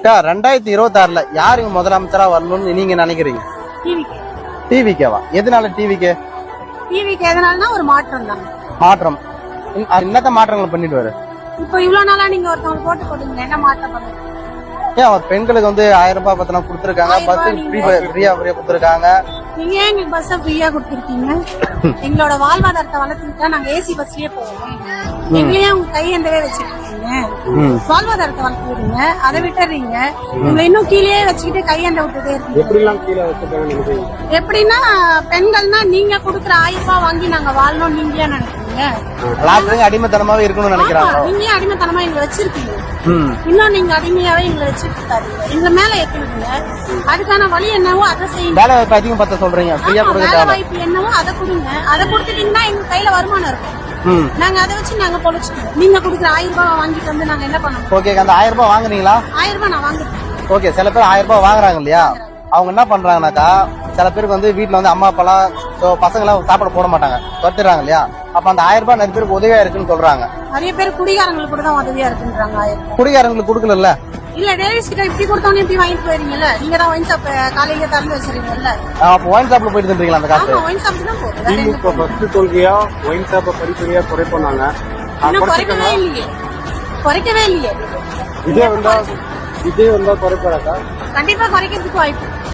2026ல யாரு முதலமைச்சரா வரணும்னு நீங்க நினைக்கிறீங்க? டிவிக்கேவா? எதனால டிவிக்கே? டிவிக்கு எதனாலனா ஒரு மாற்றம் தான். மாற்றம் என்னத்த மாற்றங்கள் பண்ணிடுவாரு? இப்போ இவ்வளவு நாளா நீங்க ஒருத்தவங்க போட்டு போடுங்க, என்ன மாற்றம் பண்ணுங்க? ஏன் அவர் பெண்களுக்கு வந்து 1000 ரூபாய் பத்திரம் கொடுத்துருக்காங்க, பஸ் ஃப்ரீயா கொடுத்துருக்காங்க. நீங்க ஏன் எங்களுக்கு பஸ் ஃப்ரீயா கொடுத்துருக்கீங்க? எங்களோட வாழ்வாதாரத்தை வளர்த்துக்கிட்டா நாங்க ஏசி பஸ்லயே போவோம். எங்களையே உங்க கையெந்தவே வச்சிருக்கீங்க. வாழ்வாதாரத்தை வளர்த்து விடுங்க, அதை விட்டுறீங்க. உங்களை இன்னும் கீழே வச்சுக்கிட்டு கையெந்த விட்டுட்டே இருக்கீங்க. எப்படின்னா பெண்கள்னா நீங்க கொடுக்குற 1000 ரூபாய் வாங்கி நாங்க வாழணும் நீங்களே நினைக்கிறீங்க. அடிமைத்தனமாவே இருக்கணும்னு நினைக்கிறாங்க. நீங்க அடிமைத்தனமா எங்களை வச்சிருக்கீங்க. இன்னும் நீங்க அடிமையாவே எங்களை வச்சிருக்காரு. எங்க மேல ஏத்துனீங்க. அதுக்கான வழி என்னவோ அதை செய்யுங்க. வேலை வாய்ப்பு அதிகம் பார்த்து சொல்றீங்க. வேலை வாய்ப்பு என்னவோ அதை கொடுங்க. அதை கொடுத்துட்டீங்கன்னா எங்க கையில வருமானம் இருக்கும். நாங்க அதை வச்சு நாங்க பொழைச்சுக்கோம். நீங்க கொடுக்குற 1000 ரூபாய் வாங்கிட்டு வந்து நாங்க என்ன பண்ணோம்? ஓகே, அந்த 1000 ரூபாய் வாங்குறீங்களா? 1000 ரூபாய் நான் வாங்குறேன். ஓகே, சில பேர் 1000 ரூபாய் வாங்குறாங்க இல்லையா? அவங்க என்ன பண்றாங்கன்னாக்கா, சில பேருக்கு வந்து வீட்டுல வந்து அம்மா அப்பாலாம் பசங்க எல்லாம் சாப்பாடு போட மாட்டாங்க, துரத்துறாங்க இல்லையா? அப்ப அந்த 1000 ரூபாய் நிறைய பேருக்கு உதவியா இருக்குன்னு சொல்றாங்க. நிறைய பேர் குடிகாரங்களுக்கு கூட தான் உதவியா இருக்குன்றாங்க. 1000 குடிகாரங்களுக்கு கொடுக்கல இல்ல, டேவிஸ் கிட்ட இப்படி கொடுத்தோன்னு இப்படி வாங்கிட்டு போயிருங்கல்ல. நீங்க தான் ஒயின் ஷாப் காலையில திறந்து வச்சிருக்கீங்கல்ல. அப்ப ஒயின் ஷாப்ல போயிட்டு தந்துறீங்களா அந்த காசு? ஒயின் ஷாப் தான் போகுது. திமுக ஃபர்ஸ்ட் தோல்வியா ஒயின் ஷாப்பை படிப்படியா குறைப்போனாங்க. இன்னும் குறைக்கவே இல்லையே. இதே வந்தா குறைப்பாக்கா? கண்டிப்பா குறைக்கிறதுக்கு வாய்ப்பு.